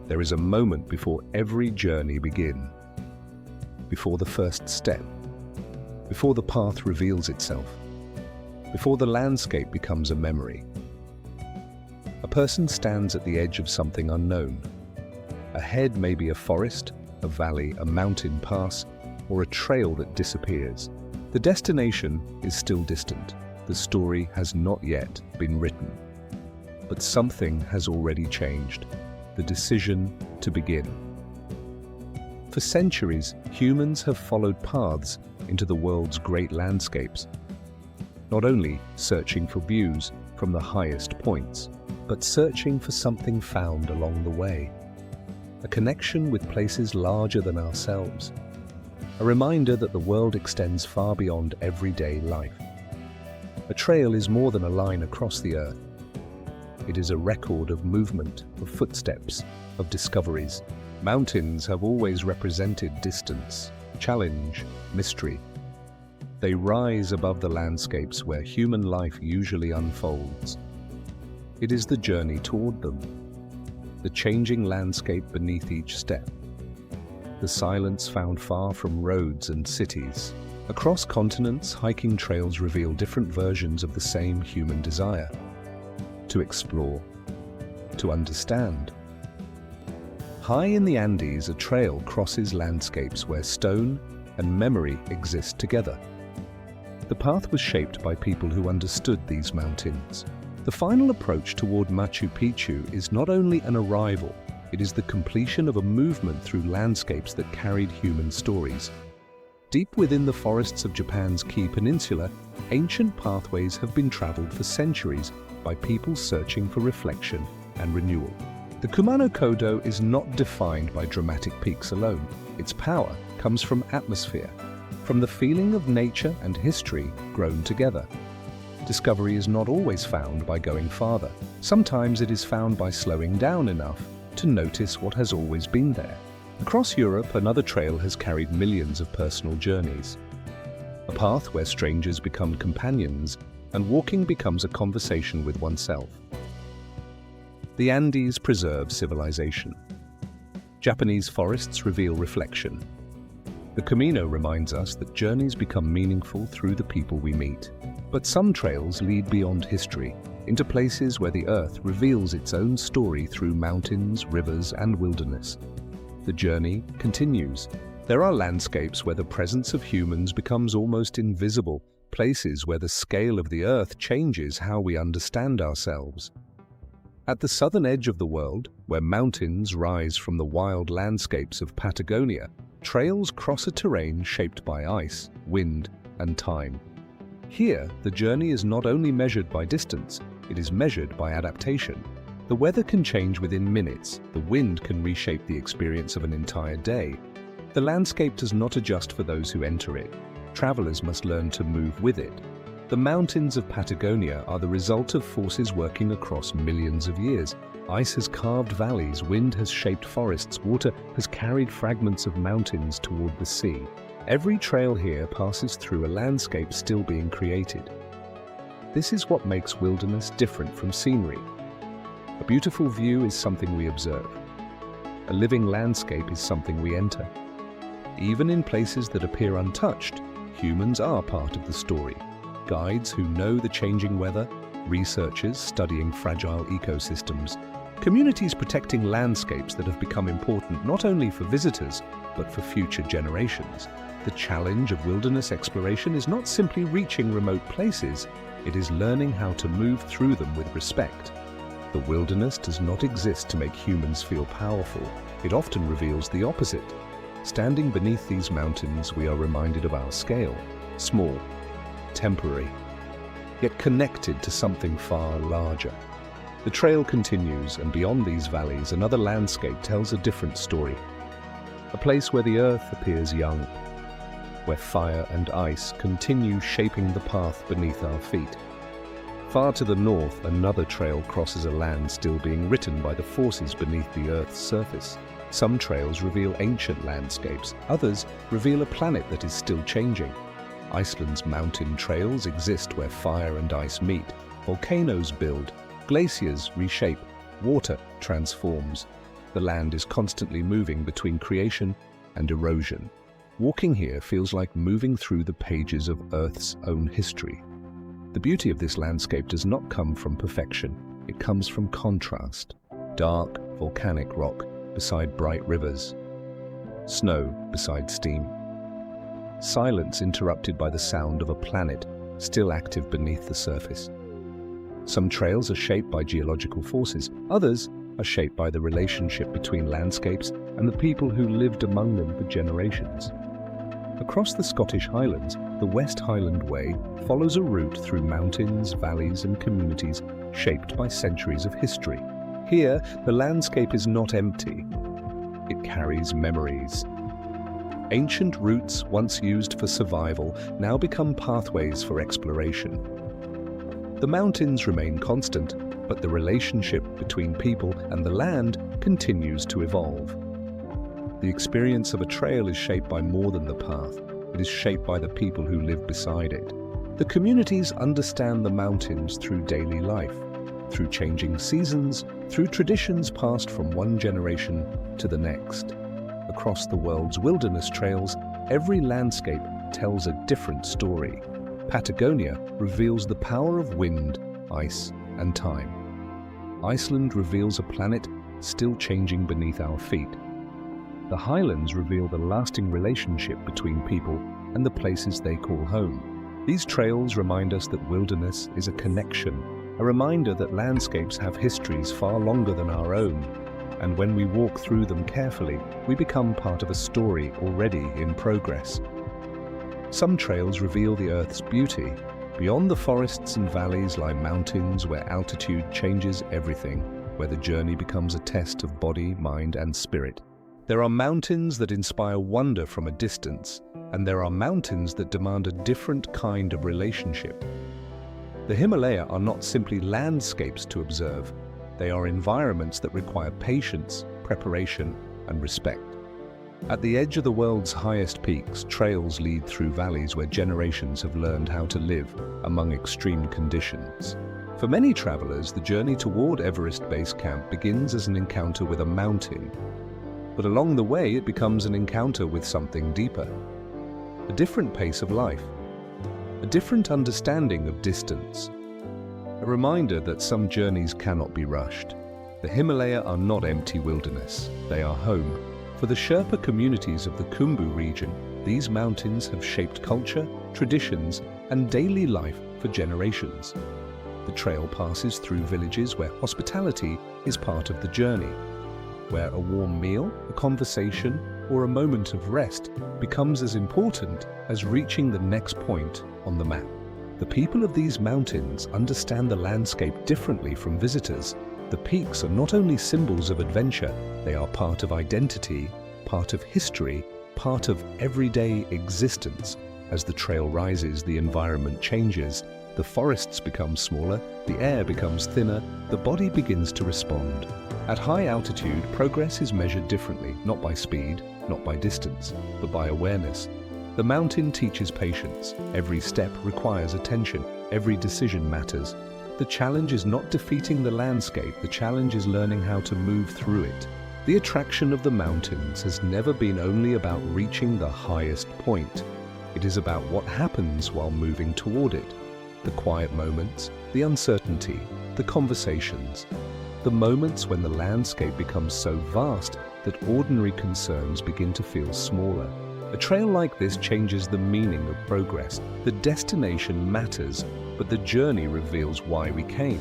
there is a moment before every journey begins, before the first step, before the path reveals itself, before the landscape becomes a memory. A person stands at the edge of something unknown. Ahead may be a forest, a valley, a mountain pass, or a trail that disappears. The destination is still distant. The story has not yet been written. But something has already changed. The decision to begin. For centuries, humans have followed paths into the world's great landscapes, not only searching for views from the highest points, but searching for something found along the way. A connection with places larger than ourselves. A reminder that the world extends far beyond everyday life. A trail is more than a line across the earth. It is a record of movement, of footsteps, of discoveries. Mountains have always represented distance, challenge, mystery. They rise above the landscapes where human life usually unfolds. It is the journey toward them, the changing landscape beneath each step, the silence found far from roads and cities. Across continents, hiking trails reveal different versions of the same human desire: to explore, to understand. High in the Andes, a trail crosses landscapes where stone and memory exist together. The path was shaped by people who understood these mountains. The final approach toward Machu Picchu is not only an arrival, it is the completion of a movement through landscapes that carried human stories. Deep within the forests of Japan's Kii Peninsula, ancient pathways have been traveled for centuries by people searching for reflection and renewal. The Kumano Kodo is not defined by dramatic peaks alone. Its power comes from atmosphere, from the feeling of nature and history grown together. Discovery is not always found by going farther. Sometimes it is found by slowing down enough to notice what has always been there. Across Europe, another trail has carried millions of personal journeys. A path where strangers become companions and walking becomes a conversation with oneself. The Andes preserve civilization. Japanese forests reveal reflection. The Camino reminds us that journeys become meaningful through the people we meet. But some trails lead beyond history, into places where the earth reveals its own story through mountains, rivers, and wilderness. The journey continues. There are landscapes where the presence of humans becomes almost invisible, places where the scale of the earth changes how we understand ourselves. At the southern edge of the world, where mountains rise from the wild landscapes of Patagonia, trails cross a terrain shaped by ice, wind, and time. Here, the journey is not only measured by distance, it is measured by adaptation. The weather can change within minutes, the wind can reshape the experience of an entire day. The landscape does not adjust for those who enter it. Travelers must learn to move with it. The mountains of Patagonia are the result of forces working across millions of years. Ice has carved valleys, wind has shaped forests, water has carried fragments of mountains toward the sea. Every trail here passes through a landscape still being created. This is what makes wilderness different from scenery. A beautiful view is something we observe. A living landscape is something we enter. Even in places that appear untouched, humans are part of the story. Guides who know the changing weather, researchers studying fragile ecosystems, communities protecting landscapes that have become important not only for visitors, but for future generations. The challenge of wilderness exploration is not simply reaching remote places, it is learning how to move through them with respect. The wilderness does not exist to make humans feel powerful, it often reveals the opposite. Standing beneath these mountains, we are reminded of our scale, small, temporary, yet connected to something far larger. The trail continues, and beyond these valleys, another landscape tells a different story. A place where the earth appears young, where fire and ice continue shaping the path beneath our feet. Far to the north, another trail crosses a land still being written by the forces beneath the Earth's surface. Some trails reveal ancient landscapes, others reveal a planet that is still changing. Iceland's mountain trails exist where fire and ice meet. Volcanoes build, glaciers reshape, water transforms. The land is constantly moving between creation and erosion. Walking here feels like moving through the pages of Earth's own history. The beauty of this landscape does not come from perfection. It comes from contrast. Dark, volcanic rock beside bright rivers. Snow beside steam. Silence interrupted by the sound of a planet still active beneath the surface. Some trails are shaped by geological forces. Others are shaped by the relationship between landscapes and the people who lived among them for generations. Across the Scottish Highlands, the West Highland Way follows a route through mountains, valleys, and communities shaped by centuries of history. Here, the landscape is not empty. It carries memories. Ancient routes, once used for survival, now become pathways for exploration. The mountains remain constant, but the relationship between people and the land continues to evolve. The experience of a trail is shaped by more than the path. It is shaped by the people who live beside it. The communities understand the mountains through daily life, through changing seasons, through traditions passed from one generation to the next. Across the world's wilderness trails, every landscape tells a different story. Patagonia reveals the power of wind, ice, and time. Iceland reveals a planet still changing beneath our feet. The Highlands reveal the lasting relationship between people and the places they call home. These trails remind us that wilderness is a connection, a reminder that landscapes have histories far longer than our own, and when we walk through them carefully, we become part of a story already in progress. Some trails reveal the Earth's beauty. Beyond the forests and valleys lie mountains where altitude changes everything, where the journey becomes a test of body, mind, and spirit. There are mountains that inspire wonder from a distance, and there are mountains that demand a different kind of relationship. The Himalayas are not simply landscapes to observe. They are environments that require patience, preparation, and respect. At the edge of the world's highest peaks, trails lead through valleys where generations have learned how to live among extreme conditions. For many travelers, the journey toward Everest Base Camp begins as an encounter with a mountain. But along the way, it becomes an encounter with something deeper. A different pace of life. A different understanding of distance. A reminder that some journeys cannot be rushed. The Himalayas are not empty wilderness. They are home. For the Sherpa communities of the Khumbu region, these mountains have shaped culture, traditions, and daily life for generations. The trail passes through villages where hospitality is part of the journey, where a warm meal, a conversation, or a moment of rest becomes as important as reaching the next point on the map. The people of these mountains understand the landscape differently from visitors. The peaks are not only symbols of adventure, they are part of identity, part of history, part of everyday existence. As the trail rises, the environment changes. The forests become smaller, the air becomes thinner, the body begins to respond. At high altitude, progress is measured differently, not by speed, not by distance, but by awareness. The mountain teaches patience. Every step requires attention. Every decision matters. The challenge is not defeating the landscape, the challenge is learning how to move through it. The attraction of the mountains has never been only about reaching the highest point. It is about what happens while moving toward it. The quiet moments, the uncertainty, the conversations. The moments when the landscape becomes so vast that ordinary concerns begin to feel smaller. A trail like this changes the meaning of progress. The destination matters, but the journey reveals why we came.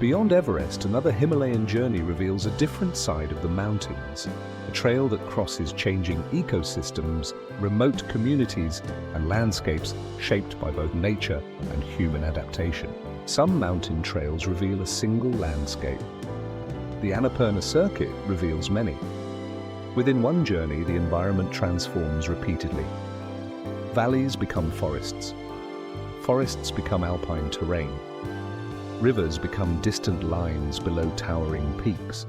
Beyond Everest, another Himalayan journey reveals a different side of the mountains. A trail that crosses changing ecosystems, remote communities, and landscapes shaped by both nature and human adaptation. Some mountain trails reveal a single landscape. The Annapurna Circuit reveals many. Within one journey, the environment transforms repeatedly. Valleys become forests. Forests become alpine terrain. Rivers become distant lines below towering peaks.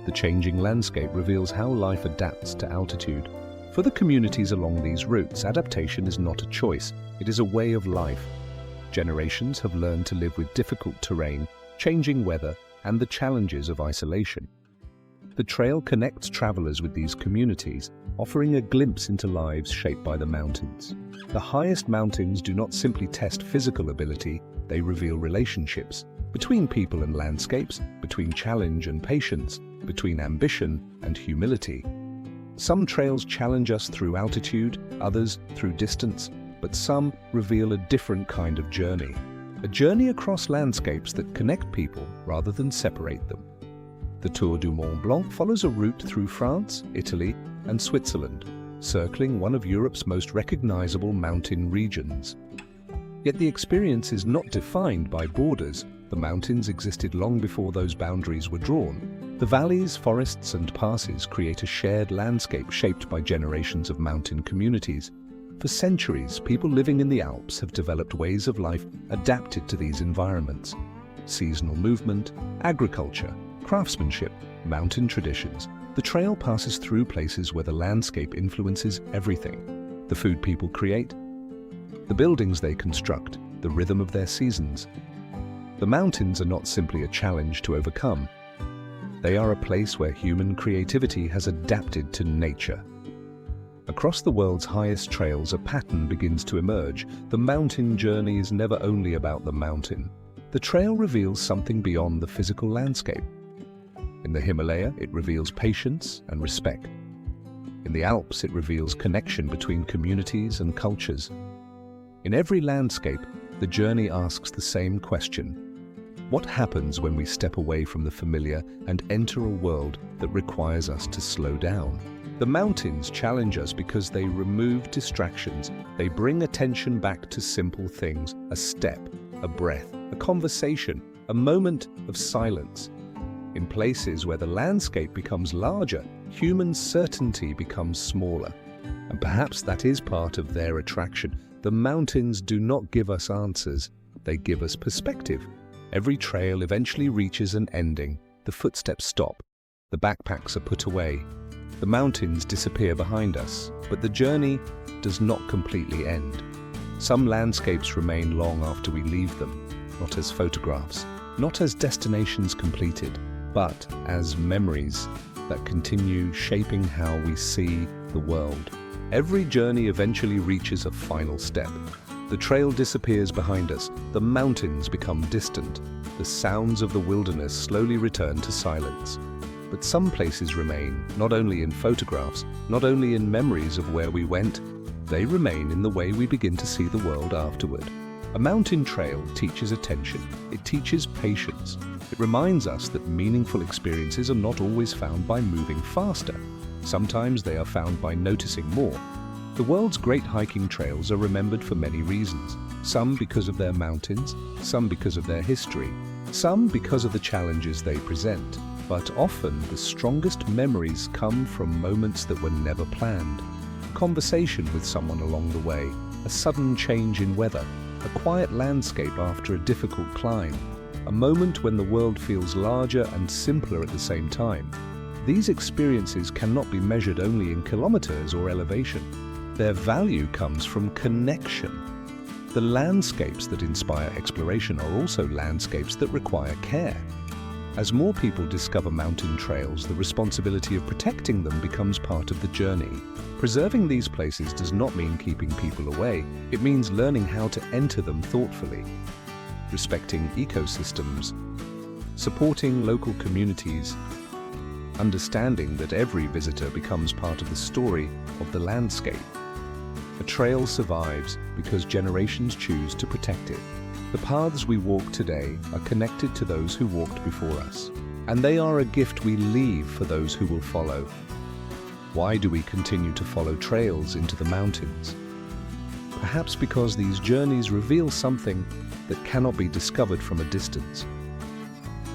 The changing landscape reveals how life adapts to altitude. For the communities along these routes, adaptation is not a choice, it is a way of life. Generations have learned to live with difficult terrain, changing weather, and the challenges of isolation. The trail connects travelers with these communities, offering a glimpse into lives shaped by the mountains. The highest mountains do not simply test physical ability, they reveal relationships between people and landscapes, between challenge and patience, between ambition and humility. Some trails challenge us through altitude, others through distance, but some reveal a different kind of journey. A journey across landscapes that connect people rather than separate them. The Tour du Mont Blanc follows a route through France, Italy, and Switzerland, circling one of Europe's most recognizable mountain regions. Yet the experience is not defined by borders. The mountains existed long before those boundaries were drawn. The valleys, forests, and passes create a shared landscape shaped by generations of mountain communities. For centuries, people living in the Alps have developed ways of life adapted to these environments. Seasonal movement, agriculture, craftsmanship, mountain traditions. The trail passes through places where the landscape influences everything. The food people create, the buildings they construct, the rhythm of their seasons. The mountains are not simply a challenge to overcome. They are a place where human creativity has adapted to nature. Across the world's highest trails, a pattern begins to emerge. The mountain journey is never only about the mountain. The trail reveals something beyond the physical landscape. In the Himalaya, it reveals patience and respect. In the Alps, it reveals connection between communities and cultures. In every landscape, the journey asks the same question. What happens when we step away from the familiar and enter a world that requires us to slow down? The mountains challenge us because they remove distractions. They bring attention back to simple things: a step, a breath, a conversation, a moment of silence. In places where the landscape becomes larger, human certainty becomes smaller. And perhaps that is part of their attraction. The mountains do not give us answers, they give us perspective. Every trail eventually reaches an ending. The footsteps stop. The backpacks are put away. The mountains disappear behind us, but the journey does not completely end. Some landscapes remain long after we leave them, not as photographs, not as destinations completed, but as memories that continue shaping how we see the world. Every journey eventually reaches a final step. The trail disappears behind us, the mountains become distant, the sounds of the wilderness slowly return to silence. But some places remain, not only in photographs, not only in memories of where we went, they remain in the way we begin to see the world afterward. A mountain trail teaches attention, it teaches patience. It reminds us that meaningful experiences are not always found by moving faster. Sometimes they are found by noticing more. The world's great hiking trails are remembered for many reasons. Some because of their mountains, some because of their history, some because of the challenges they present. But often the strongest memories come from moments that were never planned. A conversation with someone along the way, a sudden change in weather, a quiet landscape after a difficult climb, a moment when the world feels larger and simpler at the same time. These experiences cannot be measured only in kilometers or elevation. Their value comes from connection. The landscapes that inspire exploration are also landscapes that require care. As more people discover mountain trails, the responsibility of protecting them becomes part of the journey. Preserving these places does not mean keeping people away. It means learning how to enter them thoughtfully, respecting ecosystems, supporting local communities, understanding that every visitor becomes part of the story of the landscape. A trail survives because generations choose to protect it. The paths we walk today are connected to those who walked before us, and they are a gift we leave for those who will follow. Why do we continue to follow trails into the mountains? Perhaps because these journeys reveal something that cannot be discovered from a distance.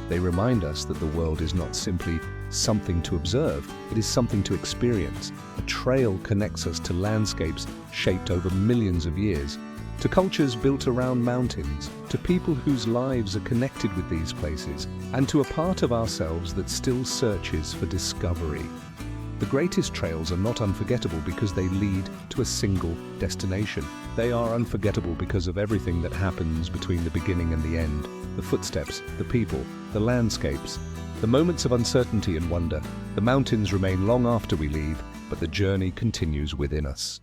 They remind us that the world is not simply something to observe, it is something to experience. A trail connects us to landscapes shaped over millions of years, to cultures built around mountains, to people whose lives are connected with these places, and to a part of ourselves that still searches for discovery. The greatest trails are not unforgettable because they lead to a single destination. They are unforgettable because of everything that happens between the beginning and the end. The footsteps, the people, the landscapes, The moments of uncertainty and wonder, the mountains remain long after we leave, but the journey continues within us.